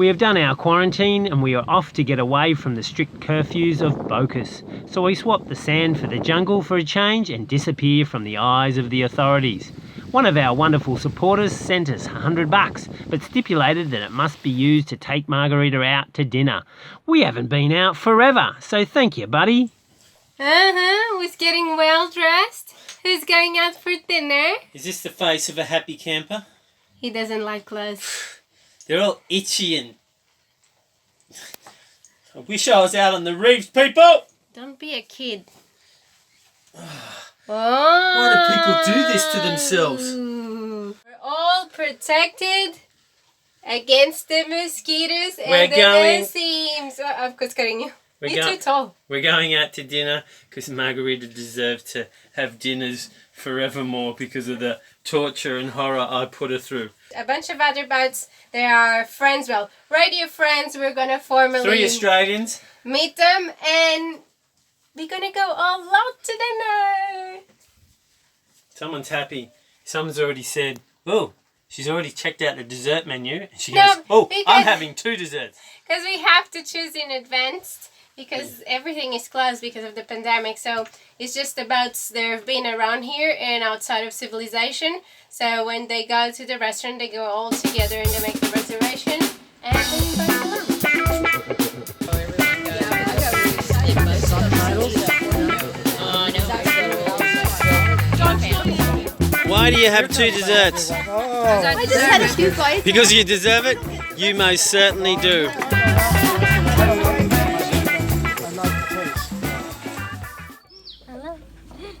We have done our quarantine and we are off to get away from the strict curfews of Bocas. So we swapped the sand for the jungle for a change and disappear from the eyes of the authorities. One of our wonderful supporters sent us $100, but stipulated that it must be used to take Margarita out to dinner. We haven't been out forever, so thank you, buddy. Who's getting well dressed? Who's going out for dinner? Is this the face of a happy camper? He doesn't like clothes. They're all itchy and... I wish I was out on the reefs, people! Don't be a kid. Why do people do this to themselves? We're all protected against the mosquitoes and the enzymes. Of course, cutting you. You're too tall. We're going out to dinner because Margarita deserves to have dinners forevermore because of the torture and horror I put her through. A bunch of other boats. They are friends, well, radio friends. We're going to formally... 3 Australians. Meet them and we're going to go all out to dinner. Someone's happy. Someone's already said, oh, she's already checked out the dessert menu. And she goes, oh, I'm having 2 desserts. Because we have to choose in advance because everything is closed because of the pandemic. So it's just the boats that have been around here and outside of civilization. So when they go to the restaurant, they go all together and they make the reservation and they invite along. Why do you have 2 desserts? I just had a few bites. Because you deserve it? You most certainly do.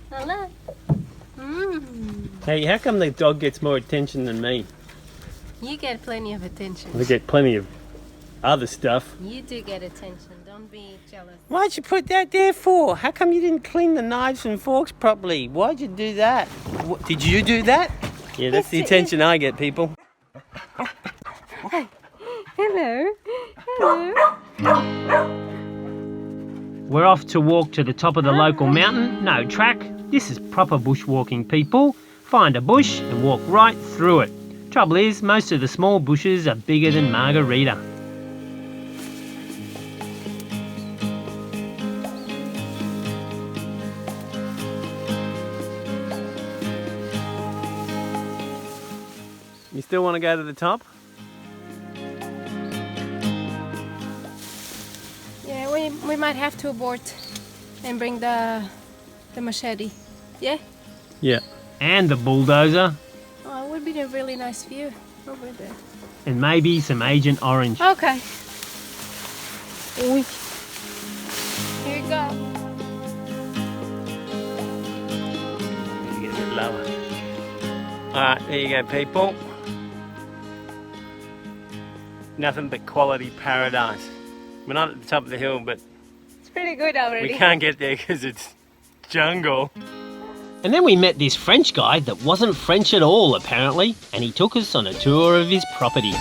Hello. Hey, how come the dog gets more attention than me? You get plenty of attention. I get plenty of other stuff. You do get attention. Don't be jealous. Why'd you put that there for? How come you didn't clean the knives and forks properly? Why'd you do that? Did you do that? Yeah, that's the attention I get, people. Hello. Hello. We're off to walk to the top of the local mountain. No track. This is proper bushwalking, people. Find a bush and walk right through it. Trouble is, most of the small bushes are bigger than Margarita. You still want to go to the top? Yeah, we might have to abort and bring the machete. Yeah? Yeah. And the bulldozer. Oh, it would be a really nice view over there. And maybe some Agent Orange. Okay. Here you go. Get a bit lower. Alright, there you go, people. Nothing but quality paradise. We're not at the top of the hill, but It's pretty good already. we can't get there because it's jungle. And then we met this French guy that wasn't French at all, apparently, and he took us on a tour of his property.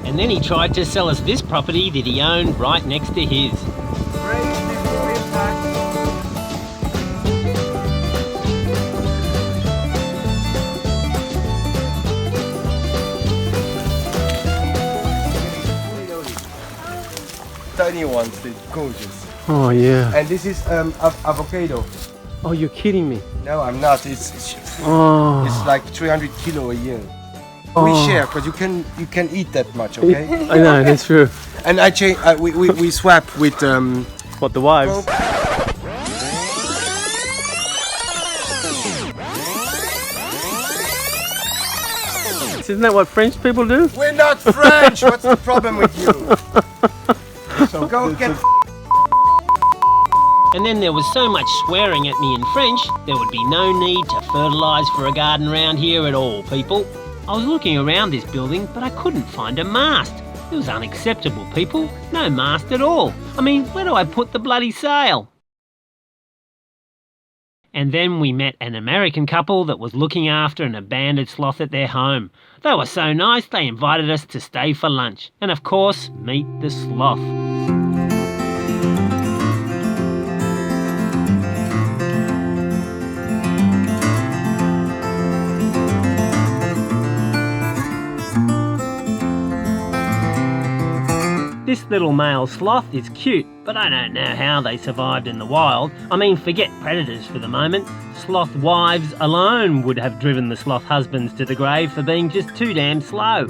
And then he tried to sell us this property that he owned right next to his. Tiny ones, they're gorgeous. Oh yeah. And this is avocado. Oh, you're kidding me. No, I'm not. It's like 300 kilo a year. We share because you can eat that much, okay? I know, that's true. And I change. We swap with What, the wives? Isn't that what French people do? We're not French. What's the problem with you? So go get. And then there was so much swearing at me in French, there would be no need to fertilise for a garden round here at all, people. I was looking around this building, but I couldn't find a mast. It was unacceptable, people. No mast at all. I mean, where do I put the bloody sail? And then we met an American couple that was looking after an abandoned sloth at their home. They were so nice, they invited us to stay for lunch. And of course, meet the sloth. This little male sloth is cute, but I don't know how they survived in the wild. I mean, forget predators for the moment. Sloth wives alone would have driven the sloth husbands to the grave for being just too damn slow.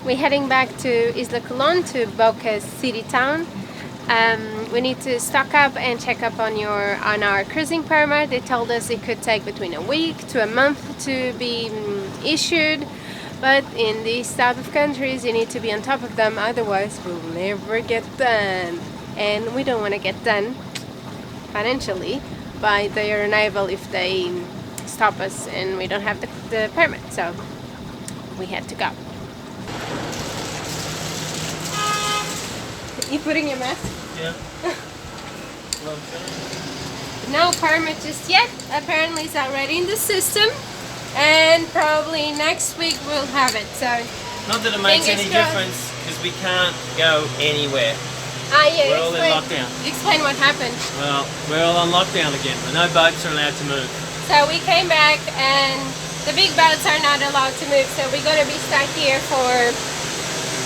We're heading back to Isla Colón, to Bocas city town. We need to stock up and check up on our cruising permit. They told us it could take between a week to a month to be issued, but in these type of countries you need to be on top of them, otherwise we'll never get done. And we don't want to get done financially, but they are unable if they stop us and we don't have the permit, so we had to go. You putting your mask? Yeah. No permit just yet. Apparently it's already in the system, and probably next week we'll have it. So Not that it makes any Fingers crossed. difference, because we can't go anywhere. yeah, We're all in lockdown. Explain what happened. Well, we're all on lockdown again. No boats are allowed to move. So we came back and the big boats are not allowed to move, so we're gonna be stuck here for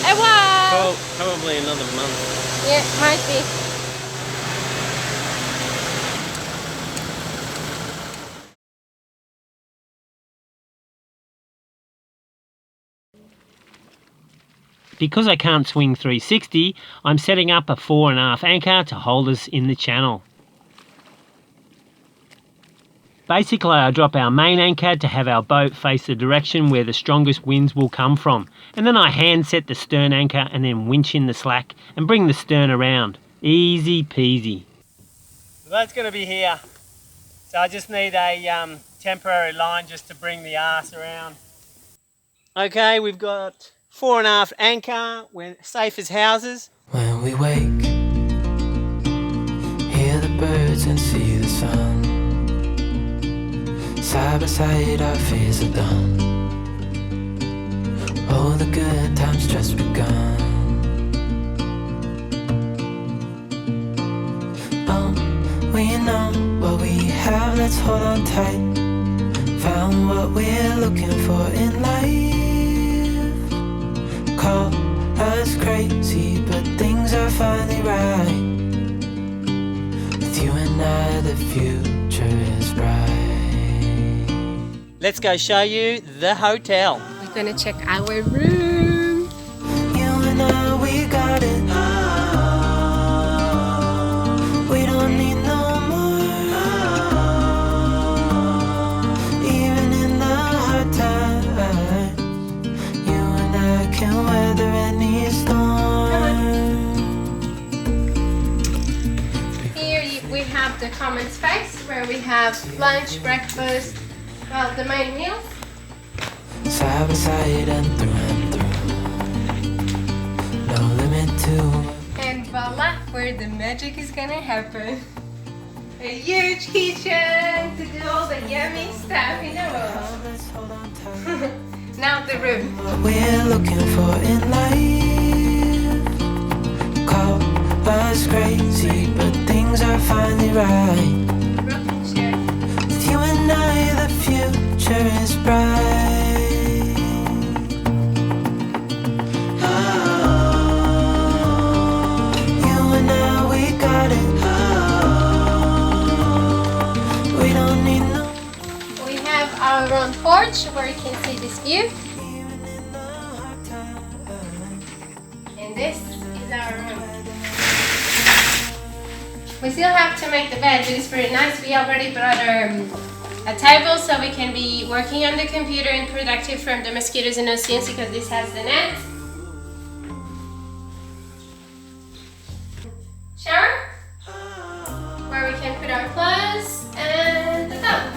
a while. Well, probably another month. Yeah, might be. Because I can't swing 360, I'm setting up a 4.5 anchor to hold us in the channel. Basically, I drop our main anchor to have our boat face the direction where the strongest winds will come from, and then I hand set the stern anchor and then winch in the slack and bring the stern around. Easy peasy. The boat's going to be here, so I just need a temporary line just to bring the arse around. Okay, we've got 4.5 anchor, we're safe as houses. When we wake, hear the birds and see the sun. Side by side our fears are done. Oh, the good times just begun. We know what we have, let's hold on tight. Found what we're looking for in life. Call us crazy, but things are finally right. With you and I, the future is bright. Let's go show you the hotel. We're gonna check our room. You and I, we got it. We don't need no more. Even in the hard times, you and I can weather any storm. Here we have the common space where we have lunch, breakfast, well, the main meals. Side by side and through. No limit to. And voila, where the magic is gonna happen. A huge kitchen to do all the yummy stuff in the world. Let's hold on tight. Now the room. What we're looking for in life. Call us crazy, but things are finally right. Rocking chair. With you and I, the future is bright. front porch where you can see this view. And this is our room. We still have to make the bed, but it's pretty nice. We already brought a table so we can be working on the computer and productive from the mosquitoes and nose because this has the net. Shower, where we can put our clothes, and the tub.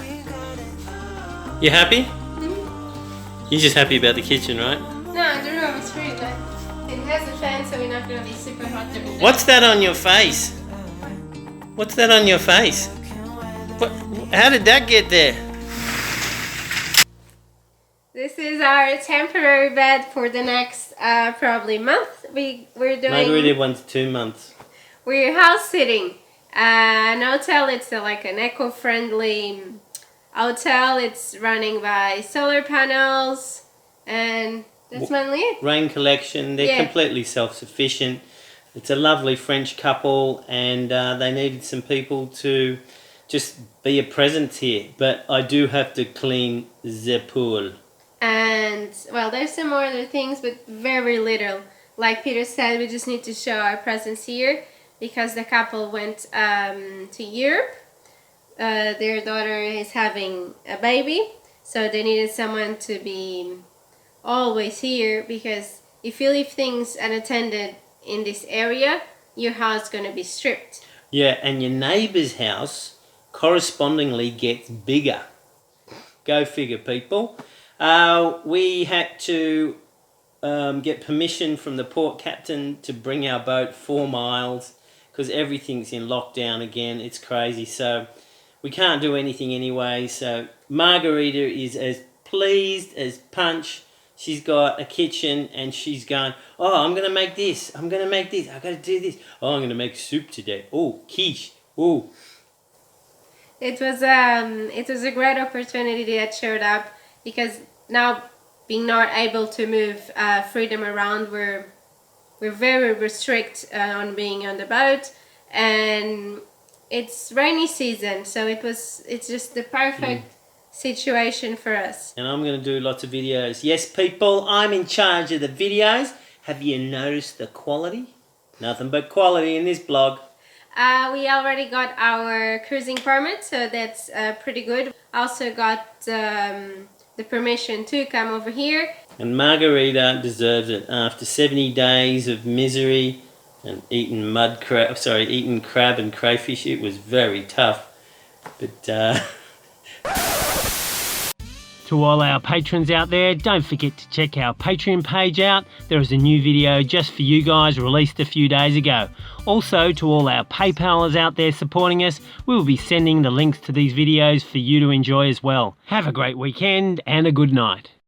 You happy? You're just happy about the kitchen, right? No, the room is pretty good. It has a fan, so we're not going to be super hot during the day. What's that on your face? What's that on your face? What? How did that get there? This is our temporary bed for the next probably month. We're doing. Margarita 1 to 2 months. We're house sitting. An hotel. It's like an eco-friendly hotel. It's running by solar panels, and that's mainly it. Rain collection. They're Yeah. completely self-sufficient. It's a lovely French couple, and they needed some people to just be a presence here. But I do have to clean the pool. And well, there's some more other things, but very little. Like Peter said, we just need to show our presence here because the couple went to Europe. Their daughter is having a baby, so they needed someone to be always here because if you leave things unattended in this area, your house is going to be stripped. Yeah, and your neighbour's house correspondingly gets bigger. Go figure, people. We had to get permission from the port captain to bring our boat 4 miles because everything's in lockdown again. It's crazy, so we can't do anything anyway. So Margarita is as pleased as punch. She's got a kitchen and she's going, oh, I'm going to make this. I'm going to make this. I've got to do this. Oh, I'm going to make soup today. Oh, quiche. Oh. It was a great opportunity that showed up because now being not able to move freedom around, we're very restricted on being on the boat, and it's rainy season, so it's just the perfect situation for us. And I'm going to do lots of videos. Yes, people, I'm in charge of the videos. Have you noticed the quality? Nothing but quality in this blog. We already got our cruising permit, so that's pretty good. Also got the permission to come over here. And Margarita deserves it. After 70 days of misery and eating crab and crayfish, it was very tough. But To all our patrons out there, don't forget to check our Patreon page out. There is a new video just for you guys released a few days ago. Also, to all our PayPalers out there supporting us, we will be sending the links to these videos for you to enjoy as well. Have a great weekend and a good night.